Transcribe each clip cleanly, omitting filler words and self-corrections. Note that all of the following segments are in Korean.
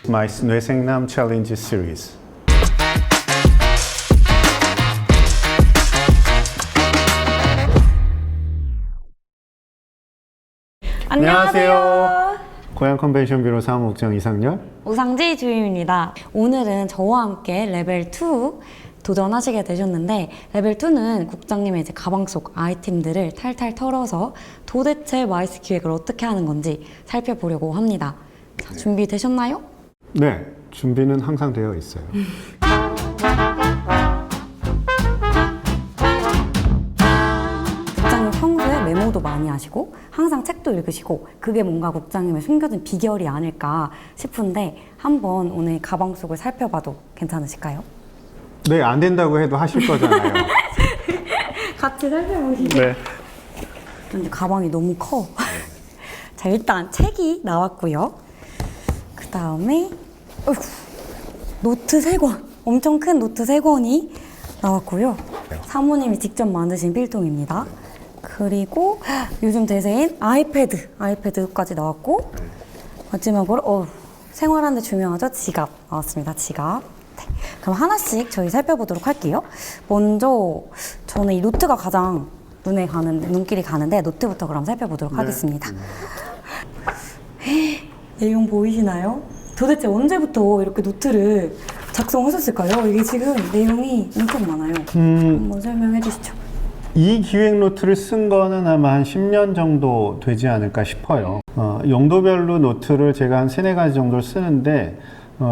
My 뇌생남 챌린지 시리즈. 안녕하세요. 고양 컨벤션 뷰로 사무국장 이상열. 우상지 주임입니다. 오늘은 저와 함께 레벨 2 도전하시게 되셨는데, 레벨 2는 국장님의 이제 가방 속 아이템들을 탈탈 털어서 도대체 마이스 기획을 어떻게 하는 건지 살펴보려고 합니다. 자, 준비되셨나요? 네, 준비는 항상 되어 있어요. 국장님 평소에 메모도 많이 하시고 항상 책도 읽으시고, 그게 뭔가 국장님의 숨겨진 비결이 아닐까 싶은데 한번 오늘 가방 속을 살펴봐도 괜찮으실까요? 네, 안 된다고 해도 하실 거잖아요. 같이 살펴보시죠. 네. 근데 가방이 너무 커. 자, 일단 책이 나왔고요. 그 다음에 노트 3권, 엄청 큰 노트 3권이 나왔고요. 사모님이 직접 만드신 필통입니다. 그리고 요즘 대세인 아이패드까지 나왔고, 마지막으로 생활하는 데 중요하죠, 지갑 나왔습니다. 지갑. 네. 그럼 하나씩 저희 살펴보도록 할게요. 먼저 저는 이 노트가 가장 눈길이 가는데, 노트부터 그럼 살펴보도록 하겠습니다. 내용 보이시나요? 도대체 언제부터 이렇게 노트를 작성하셨을까요? 이게 지금 내용이 엄청 많아요. 한번 설명해 주시죠. 이 기획 노트를 쓴 거는 아마 한 10년 정도 되지 않을까 싶어요. 용도별로 노트를 제가 한 3-4가지 정도를 쓰는데,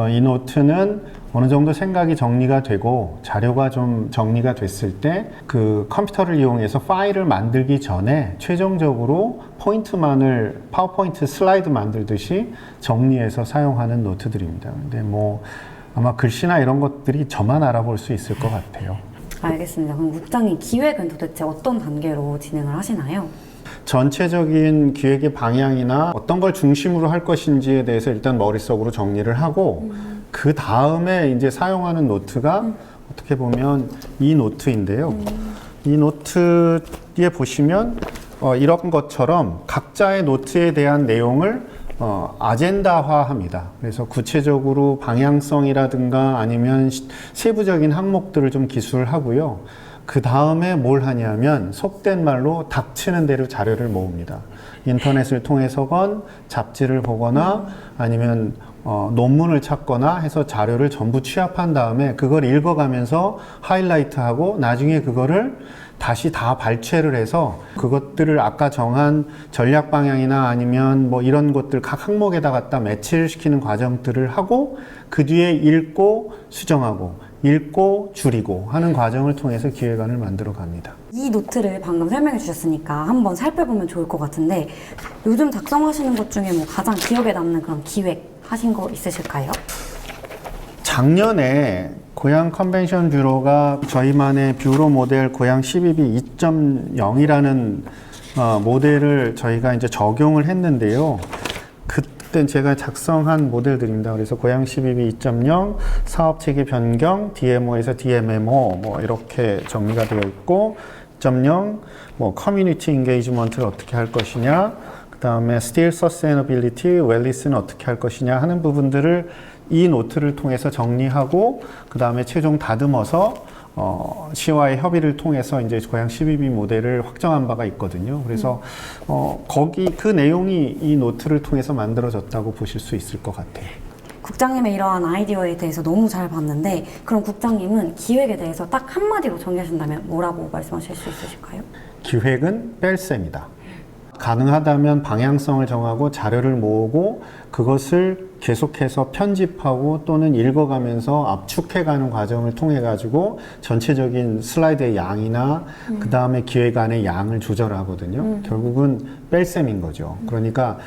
이 노트는 어느 정도 생각이 정리가 되고 자료가 좀 정리가 됐을 때 그 컴퓨터를 이용해서 파일을 만들기 전에 최종적으로 포인트만을 파워포인트 슬라이드 만들듯이 정리해서 사용하는 노트들입니다. 근데 뭐 아마 글씨나 이런 것들이 저만 알아볼 수 있을 것 같아요. 알겠습니다. 그럼 국장님, 기획은 도대체 어떤 단계로 진행을 하시나요? 전체적인 기획의 방향이나 어떤 걸 중심으로 할 것인지에 대해서 일단 머릿속으로 정리를 하고, 그 다음에 이제 사용하는 노트가 어떻게 보면 이 노트인데요. 이 노트에 보시면 이런 것처럼 각자의 노트에 대한 내용을 아젠다화합니다. 그래서 구체적으로 방향성이라든가 아니면 세부적인 항목들을 좀 기술하고요. 그 다음에 뭘 하냐면 속된 말로 닥치는 대로 자료를 모읍니다. 인터넷을 통해서건 잡지를 보거나 아니면 논문을 찾거나 해서 자료를 전부 취합한 다음에 그걸 읽어가면서 하이라이트하고 나중에 그거를 다시 다 발췌를 해서 그것들을 아까 정한 전략 방향이나 아니면 뭐 이런 것들 각 항목에다 갖다 매치를 시키는 과정들을 하고, 그 뒤에 읽고 수정하고 읽고 줄이고 하는 과정을 통해서 기획안을 만들어 갑니다. 이 노트를 방금 설명해 주셨으니까 한번 살펴보면 좋을 것 같은데, 요즘 작성하시는 것 중에 뭐 가장 기억에 남는 그런 기획 하신 거 있으실까요? 작년에 고양 컨벤션 뷰로가 저희만의 뷰로 모델 고양 12B 2.0이라는 모델을 저희가 이제 적용을 했는데요. 그때 제가 작성한 모델들입니다. 그래서 고양 12B 2.0 사업체계 변경, DMO에서 DMMO 뭐 이렇게 정리가 되어 있고, 2.0 뭐 커뮤니티 인게이지먼트를 어떻게 할 것이냐, 그 다음에 Still Sustainability, Wellness는 어떻게 할 것이냐 하는 부분들을 이 노트를 통해서 정리하고, 그 다음에 최종 다듬어서 시와의 협의를 통해서 이제 고양 12B 모델을 확정한 바가 있거든요. 그래서 거기 그 내용이 이 노트를 통해서 만들어졌다고 보실 수 있을 것 같아요. 국장님의 이러한 아이디어에 대해서 너무 잘 봤는데, 그럼 국장님은 기획에 대해서 딱 한마디로 정리하신다면 뭐라고 말씀하실 수 있으실까요? 기획은 뺄셈이다. 가능하다면 방향성을 정하고 자료를 모으고 그것을 계속해서 편집하고 또는 읽어가면서 압축해가는 과정을 통해 가지고 전체적인 슬라이드의 양이나 그 다음에 기획안의 양을 조절하거든요. 결국은 뺄셈인 거죠. 그러니까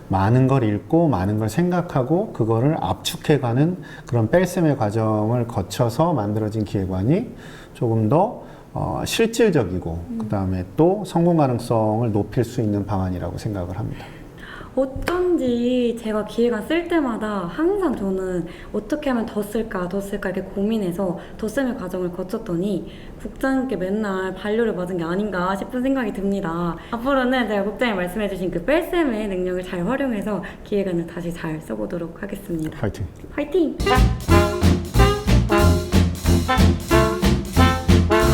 많은 걸 읽고 많은 걸 생각하고 그거를 압축해가는 그런 뺄셈의 과정을 거쳐서 만들어진 기획안이 조금 더 실질적이고 그 다음에 또 성공 가능성을 높일 수 있는 방안이라고 생각을 합니다. 어쩐지 제가 기획안 쓸 때마다 항상 저는 어떻게 하면 더 쓸까 이렇게 고민해서 덧셈의 과정을 거쳤더니 국장님께 맨날 반려를 받은 게 아닌가 싶은 생각이 듭니다. 앞으로는 제가 국장님 말씀해주신 그 뺄셈의 능력을 잘 활용해서 기획안을 다시 잘 써보도록 하겠습니다. 파이팅! 화이팅!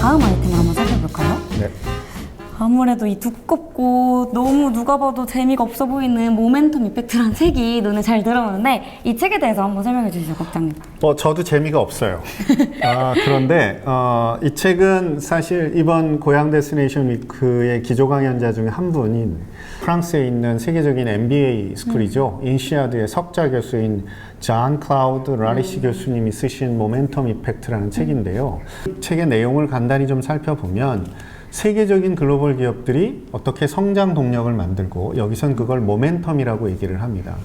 다음 아이템을 한번 살펴볼까요? 네. 아무래도 이 두껍고 너무 누가 봐도 재미가 없어 보이는 모멘텀 이펙트란 책이 눈에 잘 들어오는데 이 책에 대해서 한번 설명해 주시죠, 국장님. 저도 재미가 없어요. 그런데 이 책은 사실 이번 고양 데스티네이션 위크의 기조 강연자 중에 한 분인 프랑스에 있는 세계적인 MBA 스쿨이죠. 인시아드의 석좌 교수인 잔 클라우드 라리시 교수님이 쓰신 모멘텀 이펙트라는 책인데요. 책의 내용을 간단히 좀 살펴보면 세계적인 글로벌 기업들이 어떻게 성장 동력을 만들고 여기선 그걸 모멘텀이라고 얘기를 합니다.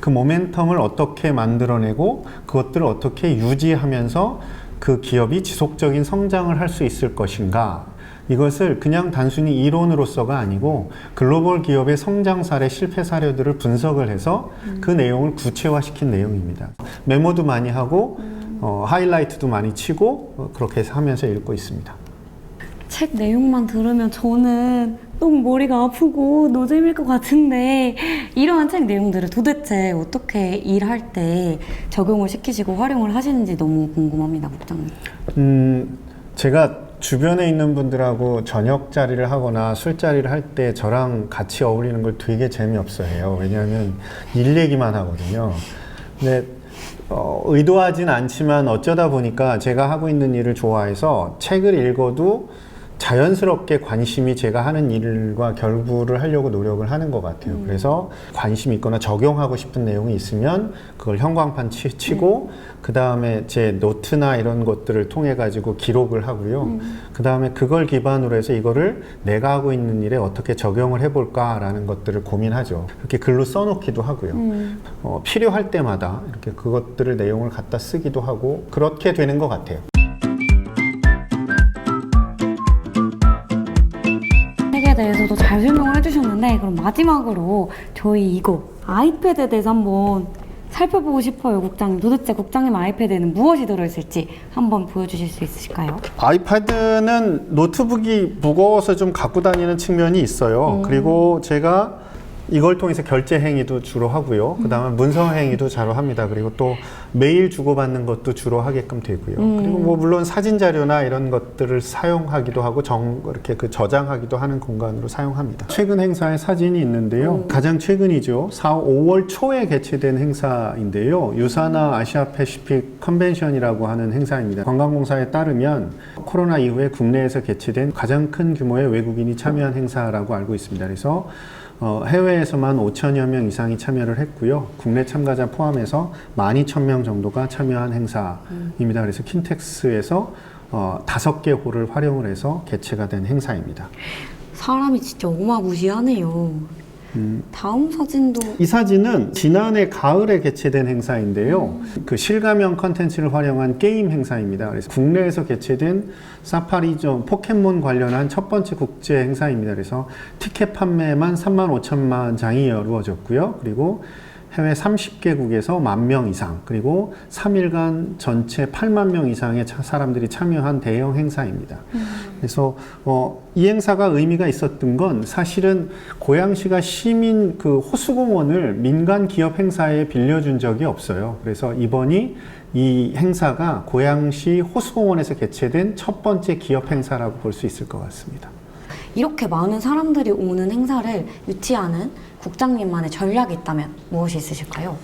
그 모멘텀을 어떻게 만들어내고 그것들을 어떻게 유지하면서 그 기업이 지속적인 성장을 할 수 있을 것인가, 이것을 그냥 단순히 이론으로서가 아니고 글로벌 기업의 성장 사례, 실패 사례들을 분석을 해서 그 내용을 구체화시킨 내용입니다. 메모도 많이 하고 하이라이트도 많이 치고 그렇게 해서 하면서 읽고 있습니다. 책 내용만 들으면 저는 너무 머리가 아프고 노잼일 것 같은데 이러한 책 내용들을 도대체 어떻게 일할 때 적용을 시키시고 활용을 하시는지 너무 궁금합니다, 국장님. 제가 주변에 있는 분들하고 저녁 자리를 하거나 술자리를 할 때 저랑 같이 어울리는 걸 되게 재미없어 해요. 왜냐하면 일 얘기만 하거든요. 근데 의도하진 않지만 어쩌다 보니까 제가 하고 있는 일을 좋아해서 책을 읽어도 자연스럽게 관심이 제가 하는 일과 결부를 하려고 노력을 하는 것 같아요. 그래서 관심이 있거나 적용하고 싶은 내용이 있으면 그걸 형광판 치고 그 다음에 제 노트나 이런 것들을 통해 가지고 기록을 하고요. 그 다음에 그걸 기반으로 해서 이거를 내가 하고 있는 일에 어떻게 적용을 해볼까라는 것들을 고민하죠. 이렇게 글로 써놓기도 하고요. 필요할 때마다 이렇게 그것들을 내용을 갖다 쓰기도 하고 그렇게 되는 것 같아요. 책에 대해서도 잘 설명을 해주셨는데 그럼 마지막으로 저희 이거 아이패드에 대해서 한번 살펴보고 싶어요, 국장님. 도대체 국장님 아이패드에는 무엇이 들어있을지 한번 보여주실 수 있으실까요? 아이패드는 노트북이 무거워서 좀 갖고 다니는 측면이 있어요. 그리고 제가 이걸 통해서 결제 행위도 주로 하고요. 그 다음에 문서 행위도 자주 합니다. 그리고 또 메일 주고받는 것도 주로 하게끔 되고요. 그리고 뭐 물론 사진 자료나 이런 것들을 사용하기도 하고 이렇게 그 저장하기도 하는 공간으로 사용합니다. 최근 행사에 사진이 있는데요. 가장 최근이죠. 5월 초에 개최된 행사인데요. 유사나 아시아 패시픽 컨벤션이라고 하는 행사입니다. 관광공사에 따르면 코로나 이후에 국내에서 개최된 가장 큰 규모의 외국인이 참여한 행사라고 알고 있습니다. 그래서 해외에서만 5천여 명 이상이 참여를 했고요. 국내 참가자 포함해서 12,000명 정도가 참여한 행사입니다. 그래서 킨텍스에서 5개 홀을 활용을 해서 개최가 된 행사입니다. 사람이 진짜 어마무시하네요. 다음 사진도 이 사진은 지난해 가을에 개최된 행사인데요. 그 실감형 컨텐츠를 활용한 게임 행사입니다. 그래서 국내에서 개최된 사파리점 포켓몬 관련한 첫 번째 국제 행사입니다. 그래서 티켓 판매만 35,000만 장이 이루어졌고요. 그리고 해외 30개국에서 10,000명 이상, 그리고 3일간 전체 8만 명 이상의 사람들이 참여한 대형 행사입니다. 그래서 이 행사가 의미가 있었던 건 사실은 고양시가 시민 그 호수공원을 민간 기업 행사에 빌려준 적이 없어요. 그래서 이번이 이 행사가 고양시 호수공원에서 개최된 첫 번째 기업 행사라고 볼 수 있을 것 같습니다. 이렇게 많은 사람들이 오는 행사를 유치하는 국장님만의 전략이 있다면 무엇이 있으실까요?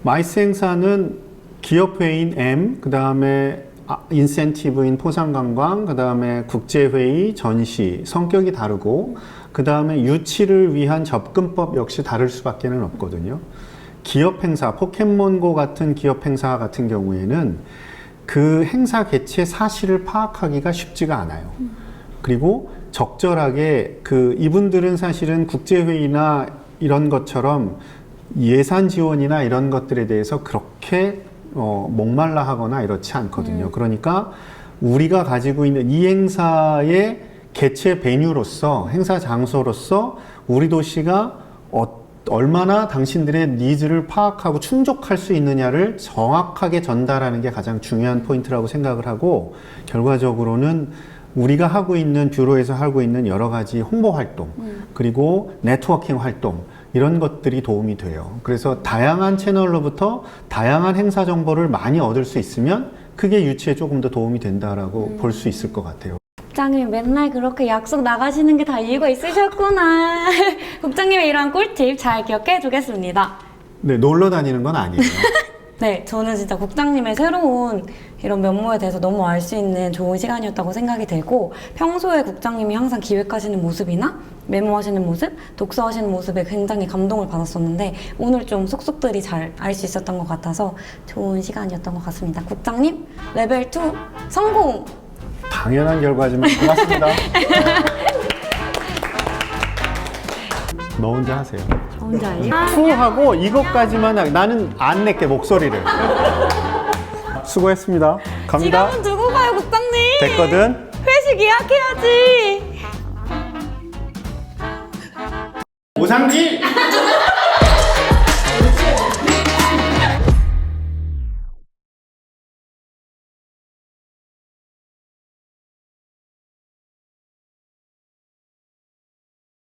마이스 행사는 기업회의인 M, 그 다음에 인센티브인 포상관광, 그 다음에 국제회의, 전시, 성격이 다르고 그 다음에 유치를 위한 접근법 역시 다를 수밖에 없거든요. 기업 행사, 포켓몬고 같은 기업 행사 같은 경우에는 그 행사 개최 사실을 파악하기가 쉽지가 않아요. 그리고 적절하게 이분들은 사실은 국제회의나 이런 것처럼 예산 지원이나 이런 것들에 대해서 그렇게 목말라 하거나 이렇지 않거든요. 그러니까 우리가 가지고 있는 이 행사의 개최 베뉴로서, 행사 장소로서 우리 도시가 얼마나 당신들의 니즈를 파악하고 충족할 수 있느냐를 정확하게 전달하는 게 가장 중요한 포인트라고 생각을 하고, 결과적으로는 우리가 하고 있는 뷰로에서 하고 있는 여러 가지 홍보 활동, 그리고 네트워킹 활동, 이런 것들이 도움이 돼요. 그래서 다양한 채널로부터 다양한 행사 정보를 많이 얻을 수 있으면 그게 유치에 조금 더 도움이 된다라고 볼 수 있을 것 같아요. 국장님 맨날 그렇게 약속 나가시는 게 다 이유가 있으셨구나. 국장님의 이러한 꿀팁 잘 기억해 두겠습니다. 네, 놀러 다니는 건 아니에요. 네, 저는 진짜 국장님의 새로운 이런 면모에 대해서 너무 알 수 있는 좋은 시간이었다고 생각이 되고, 평소에 국장님이 항상 기획하시는 모습이나 메모하시는 모습, 독서하시는 모습에 굉장히 감동을 받았었는데, 오늘 좀 속속들이 잘 알 수 있었던 것 같아서 좋은 시간이었던 것 같습니다. 국장님, 레벨 2 성공! 당연한 결과지만 고맙습니다. 너 혼자 하세요. 저 혼자요? 투하고 이것까지만 나는 안 낼게 목소리를. 수고했습니다. 갑니다. 지갑은 두고 가요, 국장님. 됐거든. 회식 예약해야지. 오상지.